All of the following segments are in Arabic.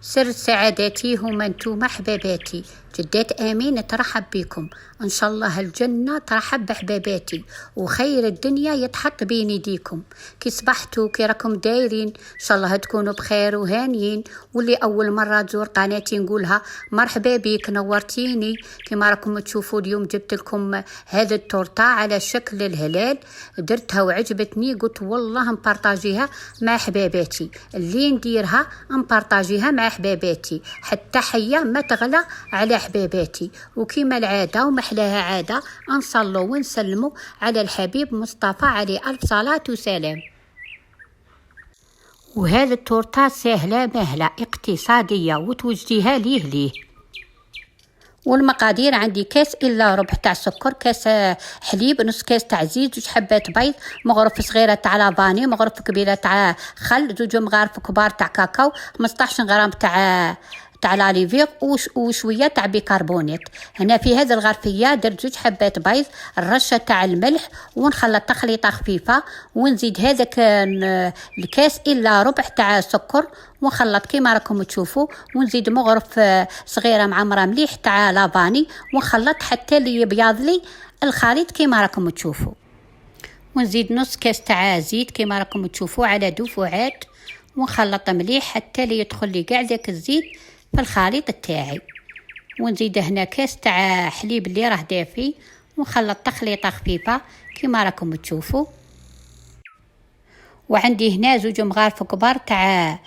سر سعادتي هما انتوما حباباتي. جدات امين ترحب بكم، ان شاء الله الجنه ترحب بحباباتي، وخير الدنيا يتحط بين يديكم. كي صبحتوا كي راكم دايرين؟ ان شاء الله تكونوا بخير وهانيين. واللي اول مره تزور قناتي نقولها مرحبا بك، نورتيني. كما راكم تشوفوا اليوم جبت لكم هذا التورته على شكل الهلال، درتها وعجبتني، قلت والله نبارطاجيها مع حباباتي، اللي نديرها نبارطاجيها مع حباباتي حتى حيه ما تغلى على حباباتي. وكما العاده ومحلاها عاده نصلوا ونسلموا على الحبيب مصطفى عليه الف صلاه وسلام. وهذه التورته سهله مهله اقتصاديه وتوجديها ليه. والمقادير عندي كاس الا ربع تاع سكر، كاس حليب، نص كاس تاع زيت، 2 حبات بيض، مغرف صغيره تاع لافاني، مغرف كبيره تاع خل، 2 مغارف كبار تاع كاكاو، 15 غرام تاع لاليفير، وشويه تاع بيكربونات. هنا في هذه الغرفيه درت 2 حبات بيض، الرشه تاع الملح، ونخلط تخليطه خفيفه، ونزيد هذاك الكاس الا ربع تاع سكر، ونخلط كيما راكم تشوفوا، ونزيد مغرف صغيره معمره مليح تاع لافاني، ونخلط حتى لي يبيض لي الخليط كيما راكم تشوفوا. ونزيد نص كاس تاع زيت كيما راكم تشوفوا على دفعات، ونخلط مليح حتى لي يدخل لي كاع داك الزيت في الخليط تاعي. ونزيد هنا كاس تاع حليب اللي راه دافي، ونخلط تخليطه خفيفه كيما راكم تشوفوا. وعندي هنا 2 مغارف كبار تاع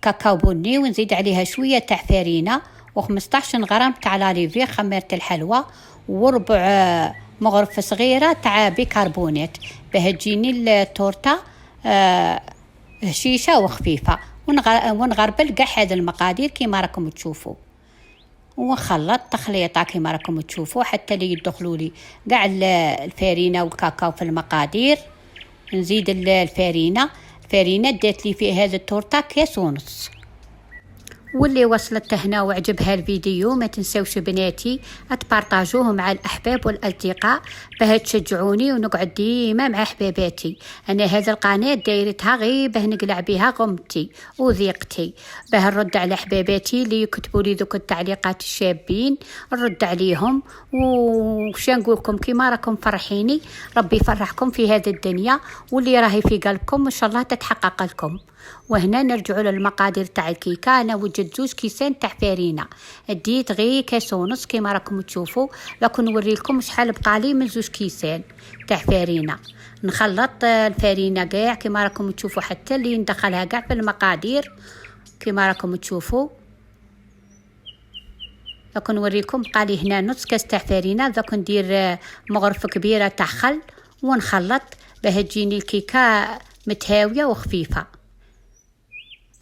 كاكاو بني، ونزيد عليها شويه تاع فرينه، و15 غرام تاع لاليفي خميره الحلوى، وربع مغرفه صغيره تاع بيكربونات، باه تجيني التورته هشيشه وخفيفه. ونغربل كاع هذه المقادير كيما راكم تشوفوا، ونخلط تخليطه كيما راكم تشوفوا حتى لي يدخلوا لي كاع الفرينه والكاكاو في المقادير. نزيد الفرينه دات لي في هذه التورته كاس ونص. واللي وصلت هنا وعجبها الفيديو ما تنسوش بناتي تبارطاجوه مع الاحباب والاصدقاء باه تشجعوني ونقعد ديما مع حباباتي. انا هذا القناه دايرتها غير باه نقلع بها غمتي وذيقتي، باه نرد على حباباتي اللي يكتبوا لي ذوك التعليقات الشابين، نرد عليهم. وش نقولكم كيما راكم فرحيني، ربي يفرحكم في هذه الدنيا، واللي راهي في قلبكم ان شاء الله تتحقق لكم. وهنا نرجعوا للمقادير تاع الكيكه. انا وجدت 2 كيسان تاع فرينه، ديت غير كاس ونص كيما راكم تشوفوا، لكن نوريلكم شحال بقالي من 2 كيسان تاع فرينه. نخلط الفرينه كاع كيما راكم تشوفوا حتى اللي ندخلها كاع في المقادير كيما راكم تشوفوا. لكن نوريكم بقالي هنا نص كاس تاع فرينه، ذاك ندير مغرفه كبيره تاع خل، ونخلط باه تجيني الكيكه متهاويه وخفيفه.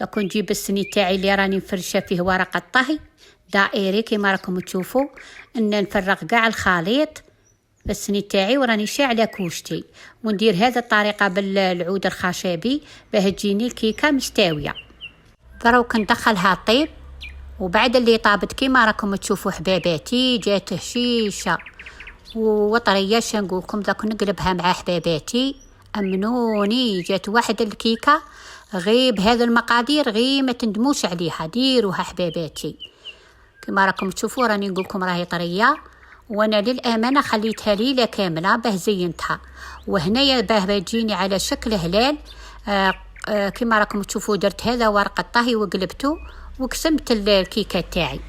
لكن نجيب السني تاعي اللي راني مفرشه فيه ورقه طهي دائري كيما راكم تشوفوا، ان نفرغ كاع الخليط في السني تاعي وراني شاعله كوشتي، وندير هذه الطريقه بالعود الخشبي باه تجيني الكيكه مستويه. دروك ندخلها طيب، وبعد اللي طابت كيما راكم تشوفوا حباباتي جات هشيشه وطريه. نقولكم ذاك نقلبها مع حباباتي، امنوني جات واحد الكيكه غير بهذا المقادير، غير ما تندموش عليها، ديروها حباباتي. كما راكم تشوفوا راني نقولكم راهي طريه، وانا للامانه خليتها ليله كامله باه زينتها. وهنايا باه تجيني على شكل هلال. كما راكم تشوفوا درت هذا ورقه طهي وقلبته وقسمت الكيكه تاعي.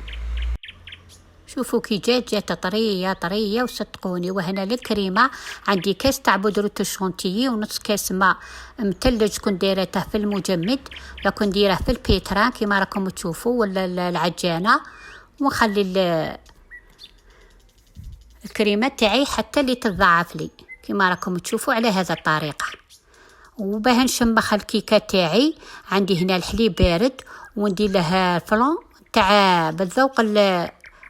شوفوا كي جات طريه وصدقوني. وهنا للكريمه عندي كاس تاع بودره الشونتيي ونص كاس ماء متلج، كنت دايرته في المجمد، لكن ديره في البيتران كما راكم تشوفوا ولا العجانه. ونخلي الكريمه تاعي حتى اللي تضاعف لي كما راكم تشوفوا على هذا الطريقه. وباه نشمخ الكيكه تاعي عندي هنا الحليب بارد، وندير له فلون تاع بالذوق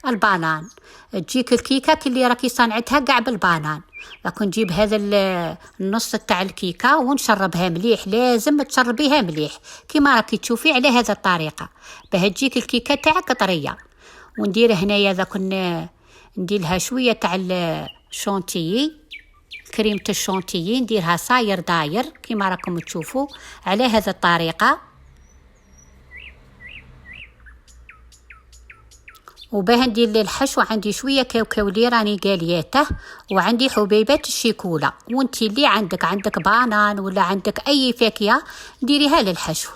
البانان. تجيك الكيكه كلي راكي صنعتها كاع بالبانان، لكن نجيب هذا النص تاع الكيكه ونشربها مليح، لازم تشربيها مليح كيما راكي تشوفي على هذا الطريقه باه تجيك الكيكه تاعك طريه. وندير هنايا ذاك ندير لها شويه تاع الشونتيي، كريمه الشونتيي نديرها صاير داير كيما راكم تشوفوا على هذا الطريقه. وباه ندير للحشو عندي شويه كاوكاو اللي راني قالياته، وعندي حبيبات الشيكولا. وانتي اللي عندك بانان ولا عندك اي فاكهه ديريها للحشو.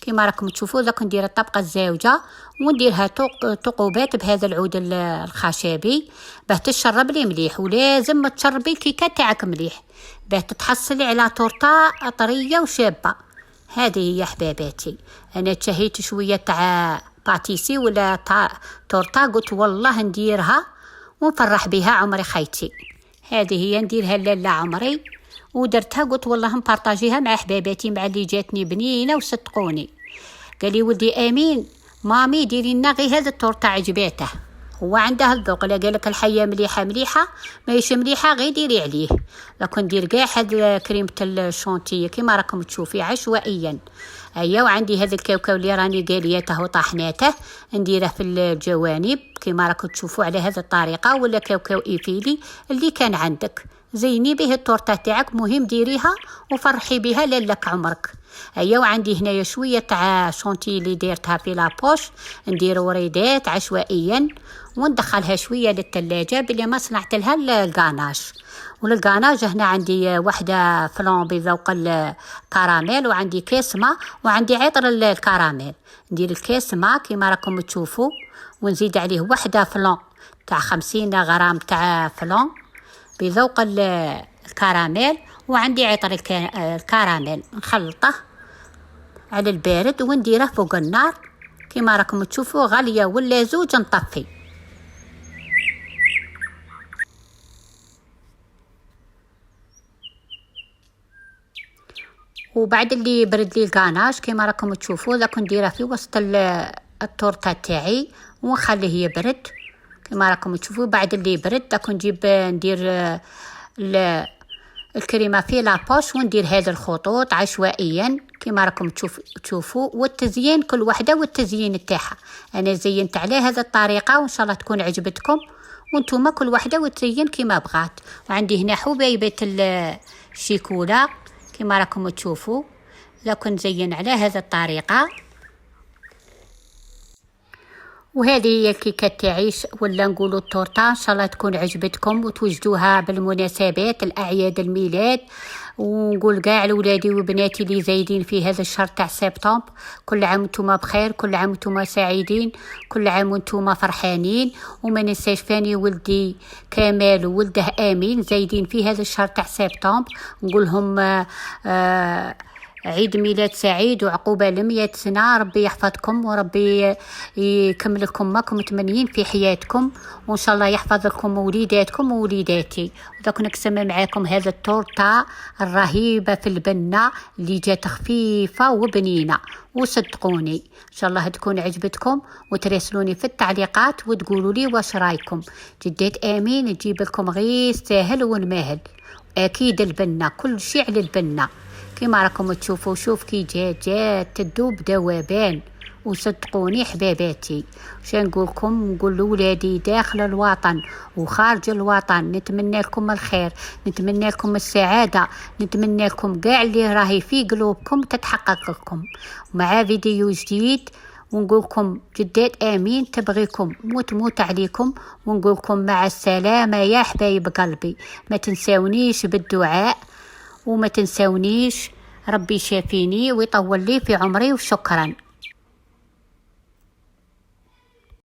كما راكم تشوفوا دوك ندير الطبقه الزاوجه ونديرها ثقوبات بهذا العود الخشبي باه تشرب لي مليح. ولازم تشربي الكيكه تاعك مليح باه تتحصلي على تورته طريه وشابه. هذه هي حباباتي. انا تشهيت شويه تاع باتيسي ولا تورته، قلت والله نديرها ونفرح بها عمري خيتي. هذه هي نديرها لالا عمري ودرتها، قلت والله نبارطاجيها مع حباباتي مع اللي جاتني بنينه وصدقوني. قال لي ولدي امين مامي ديري لنا غير هذا التورته عجباته، هو عنده الذوق. لا قالك الحيه مليحه ماهيش مليحه غير ديري عليه. لكن ندير كاع هاد كريمه الشونتيه كما راكم تشوفي عشوائيا. ايا وعندي هذا الكاوكاو اللي راني قالياته وطحناته نديره في الجوانب كما راكم تشوفوا على هذه الطريقه، ولا كاوكاو ايفيلي اللي كان عندك. زيني به التورته تاعك، مهم ديريها وفرحي بها لك عمرك. ايا وعندي هنايا شويه تاع شونتي اللي ديرتها في لابوش، ندير وريدات عشوائيا وندخلها شويه للثلاجه بلي ما صنعت لها الغاناش. وللغاناج هنا عندي واحده فلون بذوق الكراميل، وعندي كيس ما، وعندي عطر الكراميل. ندير الكيس ما كما راكم تشوفوا ونزيد عليه واحده فلون تاع 50 غرام تاع فلون بذوق الكراميل، وعندي عطر الكراميل نخلطه على البارد ونديره فوق النار كما راكم تشوفوا غاليه ولا زوج نطفي. وبعد اللي برد لي الغاناش كما راكم تشوفوا ذاك نديره في وسط التورته تاعي ونخليه يبرد كما راكم تشوفوا. بعد اللي يبرد داك نجيب ندير الكريمه في لابوش وندير هذه الخطوط عشوائيا كما راكم تشوفوا. والتزيين كل وحده والتزيين تاعها. انا زينت على هذه الطريقه وان شاء الله تكون عجبتكم، وانتم كل وحده وتزين كما بغات. وعندي هنا حبيبه الشيكولا كما راكم تشوفوا ذاك نزين على هذه الطريقه. وهذه هي الكيكه تاعي ولا نقولوا التورته. ان شاء الله تكون عجبتكم وتوجدوها بالمناسبات الاعياد الميلاد. ونقول كاع لولادي وبناتي اللي زايدين في هذا الشهر تاع سبتمبر كل عام وانتم بخير، كل عام وانتم سعيدين، كل عام وانتم فرحانين. وما ننساش فاني ولدي كمال وولده امين زايدين في هذا الشهر تاع سبتمبر، نقولهم عيد ميلاد سعيد وعقوبة ل100 سنة. ربي يحفظكم وربي يكمل لكم ما كنتم متمنيين في حياتكم، وإن شاء الله يحفظ لكم وليداتكم ووليداتي. وداك نقسم معاكم هذا التورتة الرهيبة في البنة اللي جات خفيفة وبنينة. وصدقوني إن شاء الله تكون عجبتكم، وتراسلوني في التعليقات وتقولوا لي واش رايكم. جدات آمين تجيب لكم غير ساهل ونماهل. أكيد البنة كل شيء على البنة كما راكم تشوفوا. شوف كي جات تدوب دوابان. وصدقوني حباباتي واش نقولكم، نقول لولادي داخل الوطن وخارج الوطن نتمنى لكم الخير، نتمنى لكم السعاده، نتمنى لكم كاع اللي راهي في قلوبكم تتحقق لكم مع فيديو جديد. ونقولكم جدات امين تبغيكم وتموت عليكم، ونقولكم مع السلامه يا حبايب قلبي. ما تنساونيش بالدعاء وما تنساونيش. ربي شافيني ويطول لي في عمري، وشكرا.